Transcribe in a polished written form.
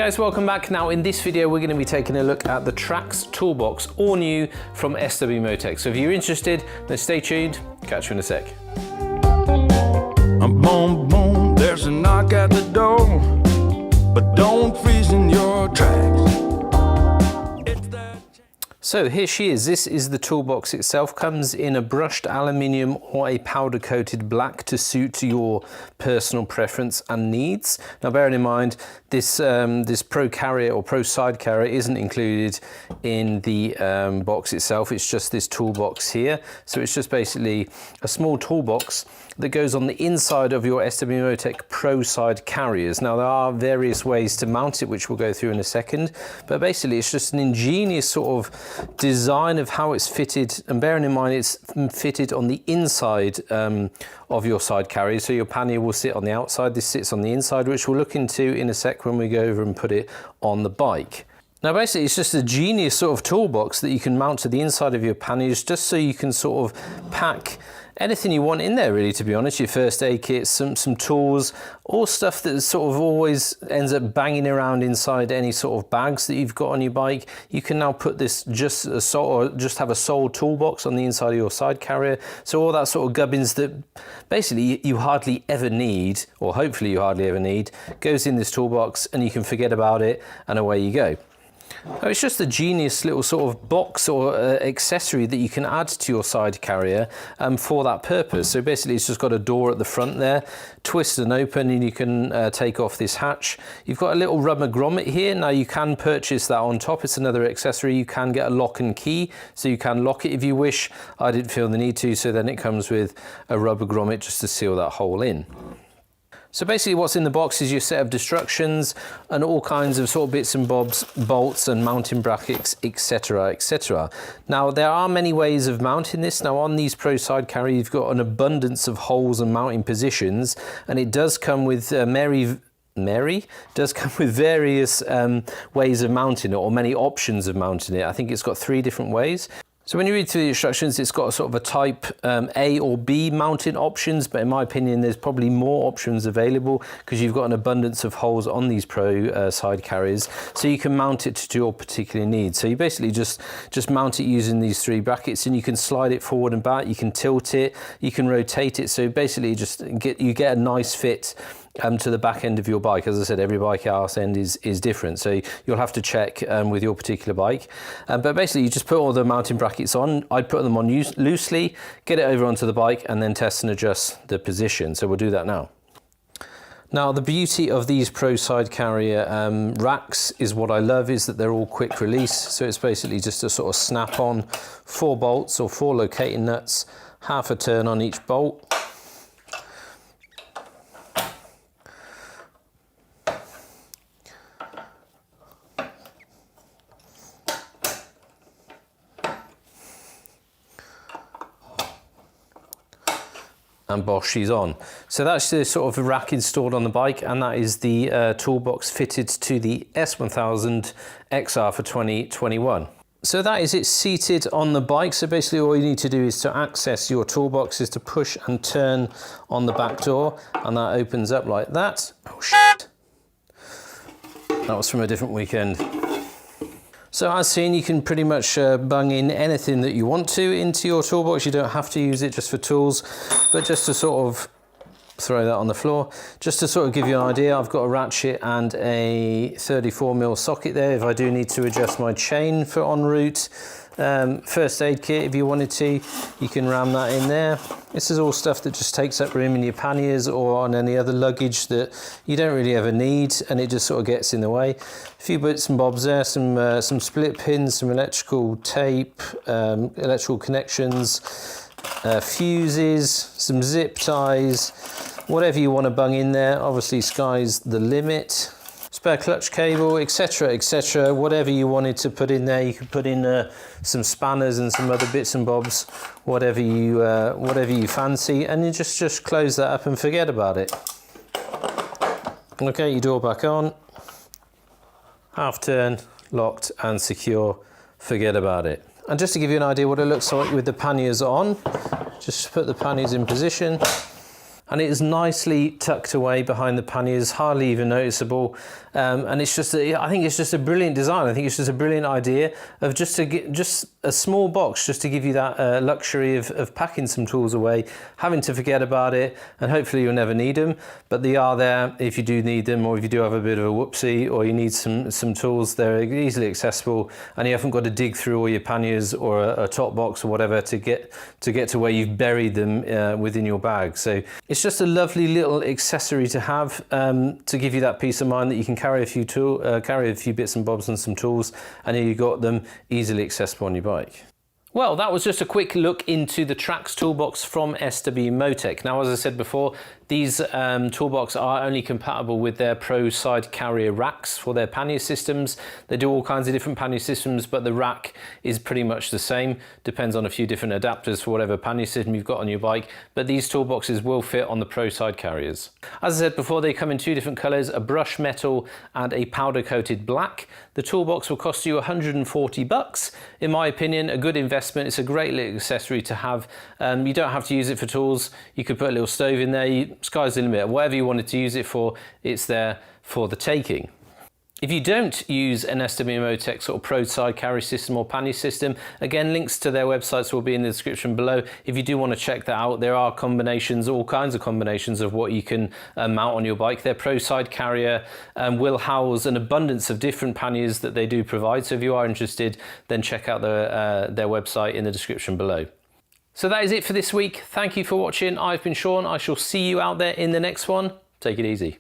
guys, welcome back. Now in this video we're going to be taking a look at the TRAX Toolbox, all new from SW Motech. So if you're interested, then stay tuned. Catch you in a sec. Boom, boom, there's a knock at the door, but don't freeze in your tracks. So here she is. This is the toolbox itself. Comes in a brushed aluminium or a powder coated black to suit your personal preference and needs. Now bearing in mind this this Pro carrier or Pro side carrier isn't included in the box itself. It's just this toolbox here. So it's just basically a small toolbox that goes on the inside of your SW Motech Pro side carriers. Now there are various ways to mount it, which we'll go through in a second, but basically it's just an ingenious sort of design of how it's fitted, and bearing in mind it's fitted on the inside of your side carrier, so your pannier will sit on the outside, this sits on the inside, which we'll look into in a sec when we go over and put it on the bike. Now basically it's just a genius sort of toolbox that you can mount to the inside of your panniers, just so you can sort of pack anything you want in there, really, to be honest. Your first aid kit, some tools, all stuff that sort of always ends up banging around inside any sort of bags that you've got on your bike. You can now put this just have a sole toolbox on the inside of your side carrier. So all that sort of gubbins that basically you hardly ever need, or hopefully you hardly ever need, goes in this toolbox, and you can forget about it and away you go. Oh, it's just a genius little sort of box or accessory that you can add to your side carrier for that purpose. So basically it's just got a door at the front there, twist and open, and you can take off this hatch. You've got a little rubber grommet here. Now you can purchase that on top. It's another accessory. You can get a lock and key, so you can lock it if you wish. I didn't feel the need to, so then it comes with a rubber grommet just to seal that hole in. So basically what's in the box is your set of instructions and all kinds of sort of bits and bobs, bolts and mounting brackets, etc, etc. Now there are many ways of mounting this. Now on these Pro side carrier you've got an abundance of holes and mounting positions, and it does come with does come with various ways of mounting it, or many options of mounting it. I think it's got 3 different ways. So when you read through the instructions, it's got a sort of a type A or B mounting options, but in my opinion there's probably more options available because you've got an abundance of holes on these Pro side carriers, so you can mount it to your particular needs. So you basically just mount it using these 3 brackets, and you can slide it forward and back, you can tilt it, you can rotate it, so basically you get a nice fit to the back end of your bike. As I said, every bike arse end is different, so you'll have to check with your particular bike. But basically you just put all the mounting brackets on. I'd put them on loosely, get it over onto the bike, and then test and adjust the position. So we'll do that now. Now the beauty of these Pro side carrier racks is, what I love is that they're all quick release. So it's basically just a sort of snap on 4 bolts or 4 locating nuts, half a turn on each bolt. And bosh, she's on. So that's the sort of rack installed on the bike, and that is the toolbox fitted to the S1000 XR for 2021. So that is it seated on the bike. So basically all you need to do is to access your toolbox is to push and turn on the back door, and that opens up like that. Oh shit. That was from a different weekend. So as seen, you can pretty much bung in anything that you want to into your toolbox. You don't have to use it just for tools, but just to sort of throw that on the floor, just to sort of give you an idea, I've got a ratchet and a 34mm socket there if I do need to adjust my chain for en route. First aid kit, if you wanted to, you can ram that in there. This is all stuff that just takes up room in your panniers or on any other luggage that you don't really ever need, and it just sort of gets in the way. A few bits and bobs there, some split pins, some electrical tape, electrical connections, fuses, some zip ties, whatever you want to bung in there. Obviously sky's the limit. Spare clutch cable, etc, etc, whatever you wanted to put in there. You could put in some spanners and some other bits and bobs, whatever you fancy, and you just close that up and forget about it. Okay, your door back on, half turn, locked and secure, forget about it. And just to give you an idea what it looks like with the panniers on, just put the panniers in position. and it is nicely tucked away behind the panniers, hardly even noticeable. And it's just, I think it's just a brilliant design. I think it's just a brilliant idea of just to get just a small box, just to give you that luxury of packing some tools away, having to forget about it, and hopefully you'll never need them. But they are there if you do need them, or if you do have a bit of a whoopsie, or you need some tools. They're easily accessible, and you haven't got to dig through all your panniers or a top box or whatever to get to where you've buried them within your bag. So it's just a lovely little accessory to have, to give you that peace of mind that you can carry a few bits and bobs and some tools, and here you got them easily accessible on your bike. Well, that was just a quick look into the TRAX Toolbox from SW Motech. Now, as I said before, these toolbox are only compatible with their Pro side carrier racks for their pannier systems. They do all kinds of different pannier systems, but the rack is pretty much the same. Depends on a few different adapters for whatever pannier system you've got on your bike, but these toolboxes will fit on the Pro side carriers. As I said before, they come in two different colors, a brushed metal and a powder coated black. The toolbox will cost you 140 bucks. In my opinion, a good investment. It's a great little accessory to have. You don't have to use it for tools. You could put a little stove in there. Sky's the limit. Whatever you wanted to use it for, it's there for the taking. If you don't use an SW Motech sort of Pro side carry system or pannier system, again, links to their websites will be in the description below. If you do want to check that out, there are combinations, all kinds of combinations of what you can mount on your bike. Their Pro side carrier will house an abundance of different panniers that they do provide. So if you are interested, then check out their website in the description below. So that is it for this week. Thank you for watching. I've been Sean. I shall see you out there in the next one. Take it easy.